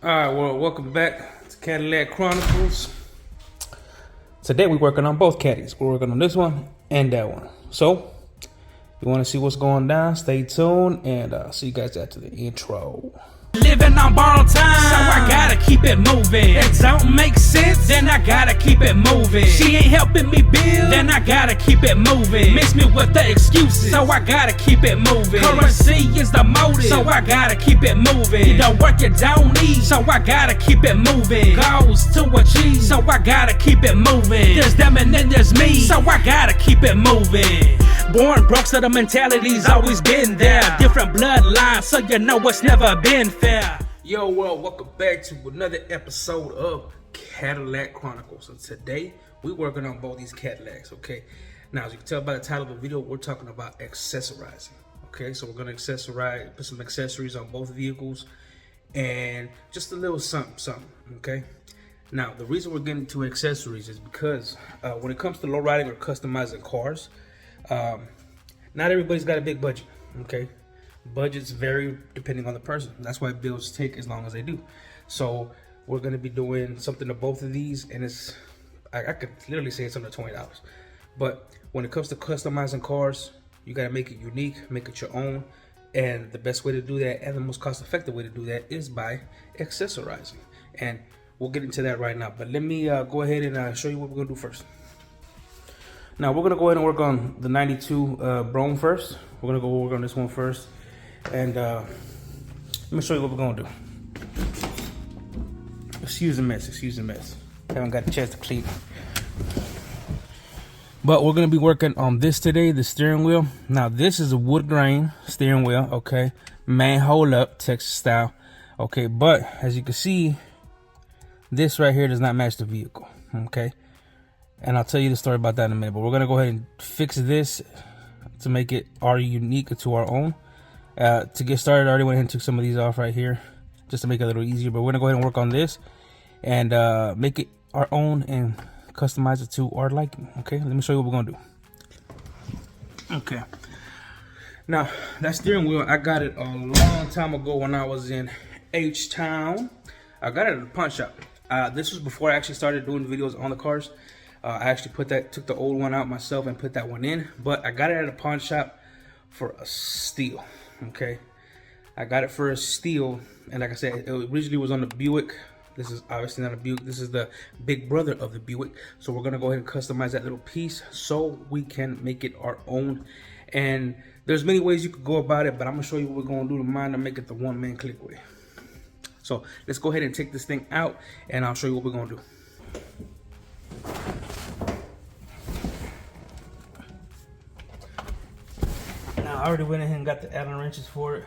Alright, well, welcome back to Cadillac Chronicles. Today we're working on both caddies. We're working on this one and that one. So, you want to see what's going down, stay tuned, and see you guys after the intro. Living on borrowed time, so I gotta keep it moving. It don't make sense, then I gotta keep it moving. She ain't helping me build, then I gotta keep it moving. Miss me with the excuses, so I gotta keep it moving. Currency is the motive, so I gotta keep it moving. You don't work, you don't eat, so I gotta keep it moving. Goals to achieve, so I gotta keep it moving. There's them and then there's me, so I gotta keep it moving. Born broke, so the mentality's always been there. Different bloodlines, so you know it's never been fair. Yo, well, welcome back to another episode of Cadillac Chronicles. And today, we're working on both these Cadillacs, okay? Now, as you can tell by the title of the video, we're talking about accessorizing, okay? So we're gonna accessorize, put some accessories on both vehicles, and just a little something, okay? Now, the reason we're getting to accessories is because when it comes to lowriding or customizing cars, not everybody's got a big budget, okay? Budgets vary depending on the person. That's why builds take as long as they do. So we're going to be doing something to both of these, and it's I could literally say it's under $20. But when it comes to customizing cars, you got to make it unique, make it your own, and the best way to do that and the most cost-effective way to do that is by accessorizing. And we'll get into that right now, but let me go ahead and show you what we're going to do first. Now we're gonna go ahead and work on the 92 Brougham first. We're gonna go work on this one first, and let me show you what we're gonna do. Excuse the mess. Haven't got the chance to clean it. But we're gonna be working on this today, the steering wheel. Now this is a wood grain steering wheel, okay, manhole up, Texas style, okay. But as you can see, this right here does not match the vehicle, okay. And I'll tell you the story about that in a minute, but we're gonna go ahead and fix this to make it our unique to our own. To get started, I already went ahead and took some of these off right here just to make it a little easier, but we're gonna go ahead and work on this and make it our own and customize it to our liking, okay? Let me show you what we're gonna do. Okay. Now, that steering wheel, I got it a long time ago when I was in H-Town. I got it at a pawn shop. This was before I actually started doing videos on the cars. I actually took the old one out myself and put that one in, but I got it at a pawn shop for a steal, okay? I got it for a steal, and like I said, it originally was on the Buick. This is obviously not a Buick. This is the big brother of the Buick. So we're gonna go ahead and customize that little piece so we can make it our own. And there's many ways you could go about it, but I'm gonna show you what we're gonna do to mine to make it the one-man click way. So let's go ahead and take this thing out, and I'll show you what we're gonna do. I already went ahead and got the Allen wrenches for it,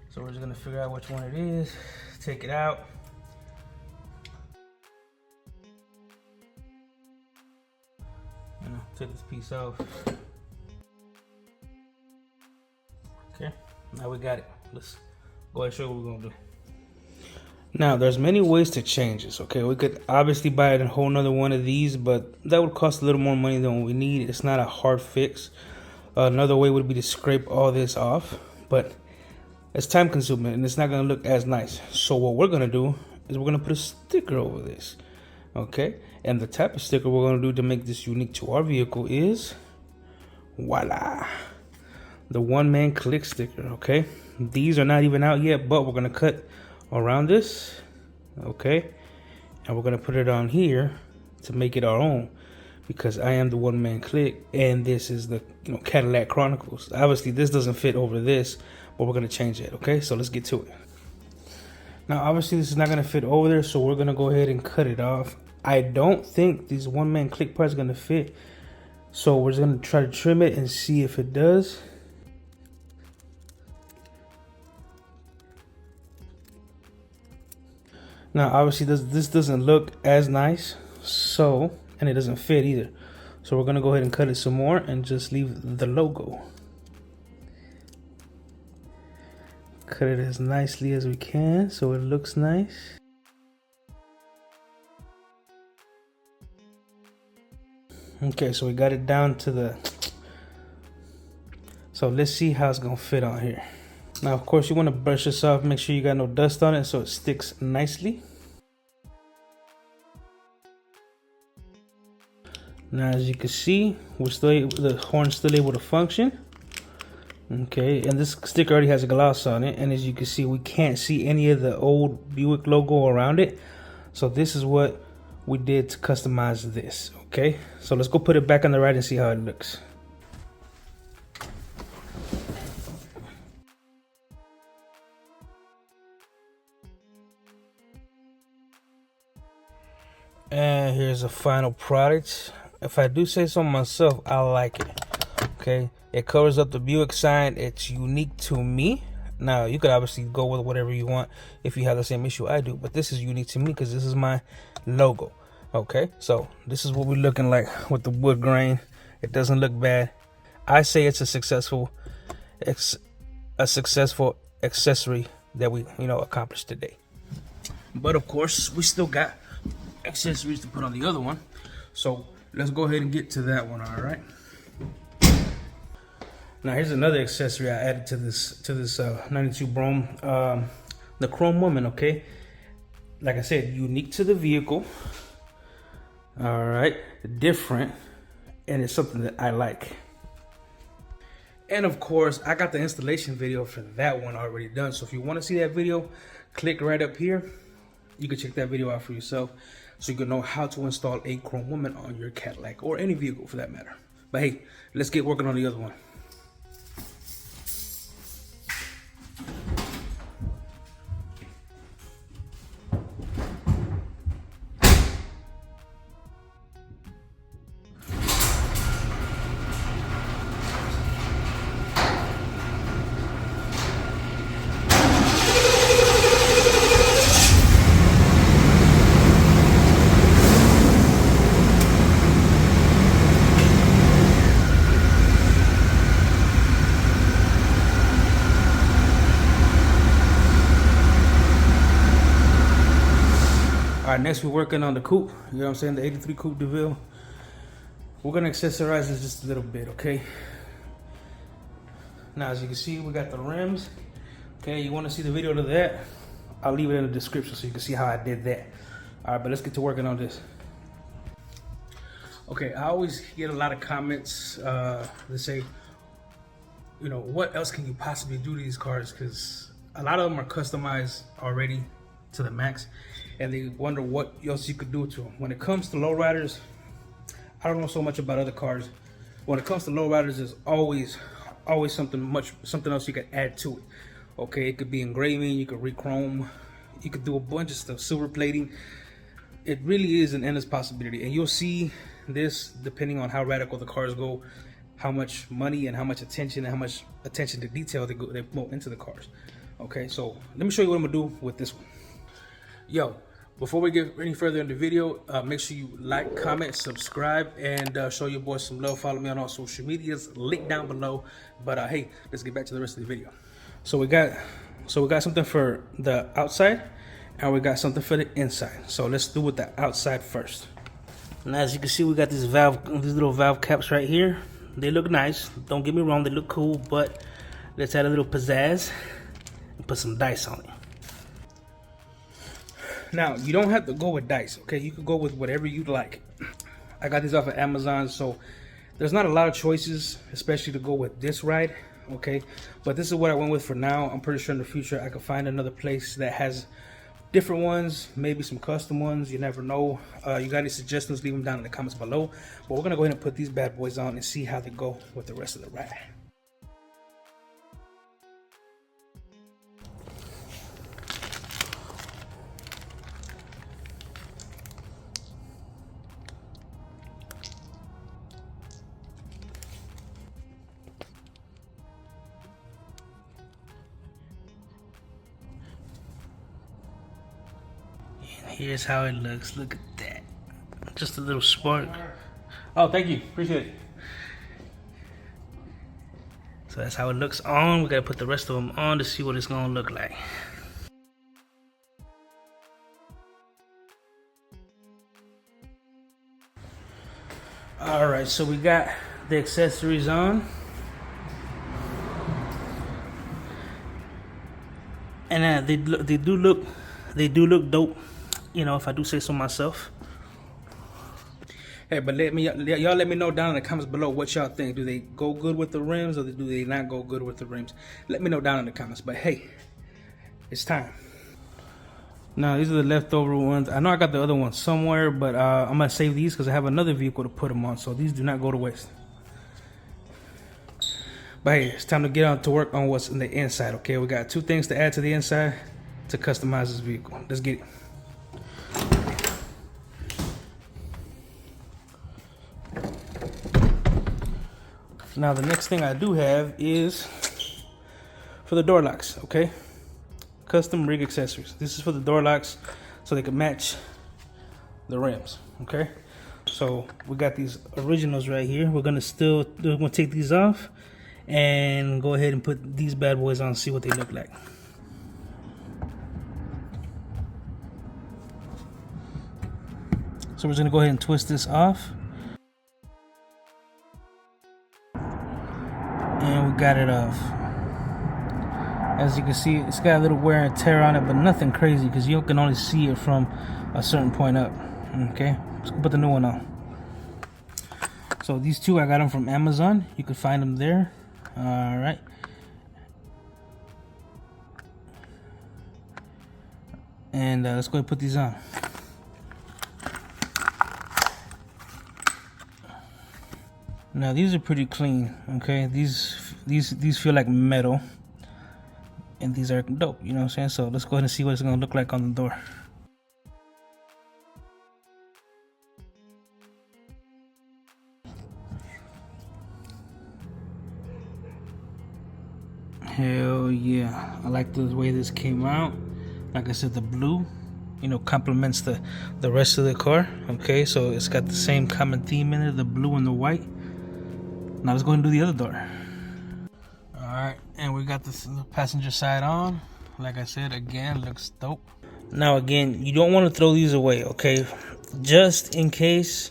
so we're just gonna figure out which one it is, take it out. Take this piece off. Okay, now we got it. Let's go ahead and show you what we're gonna do. Now, there's many ways to change this, okay? We could obviously buy a whole nother one of these, but that would cost a little more money than what we need. It's not a hard fix. Another way would be to scrape all this off, but it's time consuming and it's not gonna look as nice. So what we're gonna do is we're gonna put a sticker over this, okay? And the type of sticker we're gonna do to make this unique to our vehicle is, voila, the one-man click sticker, okay? These are not even out yet, but we're gonna cut around this, okay? And we're gonna put it on here to make it our own, because I am the one-man click, and this is the Cadillac Chronicles. Obviously, this doesn't fit over this, but we're gonna change it. Okay, so let's get to it. Now, obviously, this is not gonna fit over there, so we're gonna go ahead and cut it off. I don't think these one-man click parts are gonna fit, so we're just gonna try to trim it and see if it does. Now, obviously, this doesn't look as nice, so. And it doesn't fit either, so we're gonna go ahead and cut it some more and just leave the logo. Cut it as nicely as we can so it looks nice. Okay, so we got it down to the, so let's see how it's gonna fit on here. Now, of course, you want to brush this off. Make sure you got no dust on it so it sticks nicely. Now, as you can see, the horn's still able to function. Okay, and this sticker already has a gloss on it, and as you can see, we can't see any of the old Buick logo around it. So this is what we did to customize this. Okay, so let's go put it back on the ride and see how it looks. And here's a final product. If I do say so myself, I like it. Okay, it covers up the Buick sign. It's unique to me. Now, you could obviously go with whatever you want if you have the same issue I do, but this is unique to me because this is my logo. Okay, so this is what we're looking like with the wood grain. It doesn't look bad. I say it's a successful accessory that we accomplished today. But of course, we still got accessories to put on the other one. So let's go ahead and get to that one. All right. Now here's another accessory I added to this 92 Brougham, the chrome woman. Okay, like I said, unique to the vehicle. All right, different, and it's something that I like. And of course, I got the installation video for that one already done. So if you want to see that video, click right up here. You can check that video out for yourself, so you can know how to install a chrome woman on your Cadillac or any vehicle for that matter. But hey, let's get working on the other one. All right, next we're working on the coupe. You know what I'm saying? The 83 Coupe de Ville. We're gonna accessorize this just a little bit, okay? Now, as you can see, we got the rims. Okay, you wanna see the video to that? I'll leave it in the description so you can see how I did that. All right, but let's get to working on this. Okay, I always get a lot of comments that say, what else can you possibly do to these cars? Because a lot of them are customized already to the max, and they wonder what else you could do to them. When it comes to lowriders, I don't know so much about other cars. When it comes to lowriders, there's always something else you could add to it. Okay, it could be engraving, you could re-chrome, you could do a bunch of stuff, silver plating. It really is an endless possibility, and you'll see this depending on how radical the cars go, how much money and how much attention to detail they put into the cars. Okay, so let me show you what I'm gonna do with this one. Yo, before we get any further in the video, make sure you like, comment, subscribe, and show your boys some love. Follow me on all social medias, link down below. But hey, let's get back to the rest of the video. So we got something for the outside, and we got something for the inside. So let's do with the outside first. And as you can see, we got these little valve caps right here. They look nice. Don't get me wrong, they look cool, but let's add a little pizzazz and put some dice on it. Now, you don't have to go with dice, okay? You could go with whatever you'd like. I got these off of Amazon, so there's not a lot of choices, especially to go with this ride, okay? But this is what I went with for now. I'm pretty sure in the future I could find another place that has different ones, maybe some custom ones. You never know. You got any suggestions, leave them down in the comments below. But we're gonna go ahead and put these bad boys on and see how they go with the rest of the ride. Here's how it looks. Look at that. Just a little spark. Oh, thank you. Appreciate it. So that's how it looks on. We gotta put the rest of them on to see what it's gonna look like. All right, so we got the accessories on. And they do look dope, you know, if I do say so myself. Hey, but y'all let me know down in the comments below what y'all think. Do they go good with the rims, or do they not go good with the rims? Let me know down in the comments. But hey, it's time. Now these are the leftover ones. I know I got the other ones somewhere, but I'm gonna save these because I have another vehicle to put them on, so these do not go to waste. But hey, it's time to get on to work on what's in the inside. Okay, we got 2 things to add to the inside to customize this vehicle. Let's get it. Now the next thing I do have is for the door locks. Okay, custom rig accessories. This is for the door locks so they can match the rims. Okay, so we got these originals right here. We're gonna take these off and go ahead and put these bad boys on and see what they look like. So we're just gonna go ahead and twist this off. And we got it off. As you can see, it's got a little wear and tear on it, but nothing crazy because you can only see it from a certain point up. Okay, let's go put the new one on. So these 2, I got them from Amazon. You can find them there. All right. And let's go ahead and put these on. Now these are pretty clean. Okay, these feel like metal, and these are dope. You know what I'm saying? So let's go ahead and see what it's gonna look like on the door. Hell yeah, I like the way this came out. Like I said, the blue, you know, complements the rest of the car. Okay, so it's got the same common theme in it, the blue and the white. Now let's go ahead and do the other door. All right, and we got the passenger side on. Like I said, again, looks dope. Now again, you don't want to throw these away, okay? Just in case,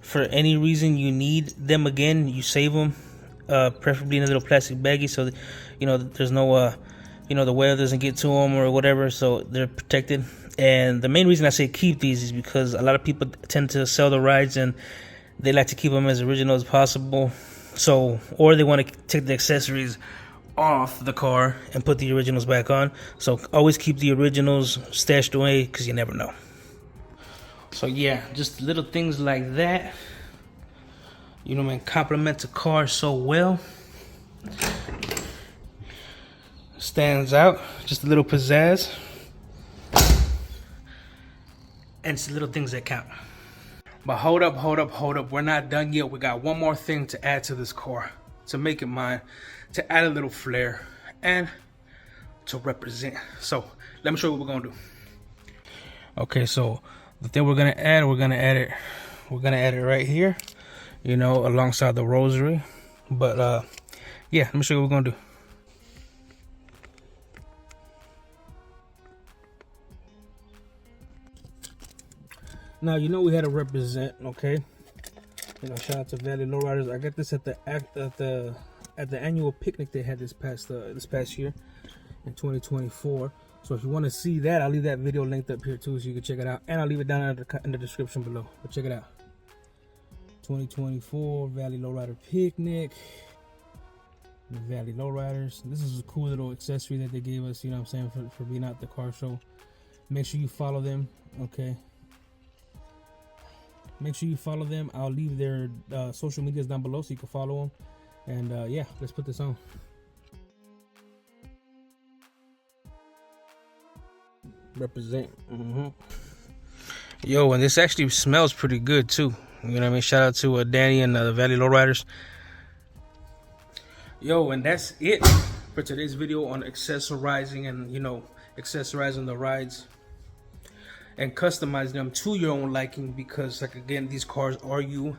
for any reason you need them again, you save them. Preferably in a little plastic baggie, so that, you know, there's no you know, the weather doesn't get to them or whatever, so they're protected. And the main reason I say keep these is because a lot of people tend to sell the rides and they like to keep them as original as possible. So, or they want to take the accessories off the car and put the originals back on. So always keep the originals stashed away because you never know. So yeah, just little things like that, you know, man, complement the car so well. Stands out, just a little pizzazz. And it's the little things that count. But hold up, we're not done yet. We got one more thing to add to this car, to make it mine, to add a little flair, and to represent. So let me show you what we're gonna do. Okay, so the thing we're gonna add it right here, you know, alongside the rosary. But yeah, let me show you what we're gonna do. Now, you know, we had to represent, okay? You know, shout out to Valley Lowriders. I got this at the annual picnic they had this past year in 2024. So if you want to see that, I'll leave that video linked up here too, so you can check it out, and I'll leave it down in the description below. But check it out. 2024 Valley Lowrider picnic. The Valley Lowriders. This is a cool little accessory that they gave us. You know what I'm saying, for being out the car show. Make sure you follow them, okay? Make sure you follow them. I'll leave their social medias down below so you can follow them. And yeah, let's put this on. Represent. Yo, and this actually smells pretty good too. You know what I mean? Shout out to Danny and the Valley Lowriders. Yo, and that's it for today's video on accessorizing and, you know, accessorizing the rides and customize them to your own liking, because, like, again, these cars are you.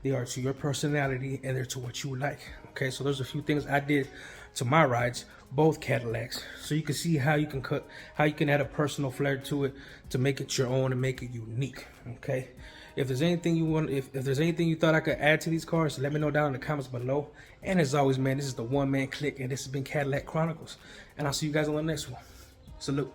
They are to your personality and they're to what you like. Okay, so there's a few things I did to my rides, both Cadillacs, so you can see how you can add a personal flair to it to make it your own and make it unique. Okay, if there's anything you want, if there's anything you thought I could add to these cars, let me know down in the comments below. And as always, man, this is the One Man Click, and this has been Cadillac Chronicles, and I'll see you guys on the next one. Salute.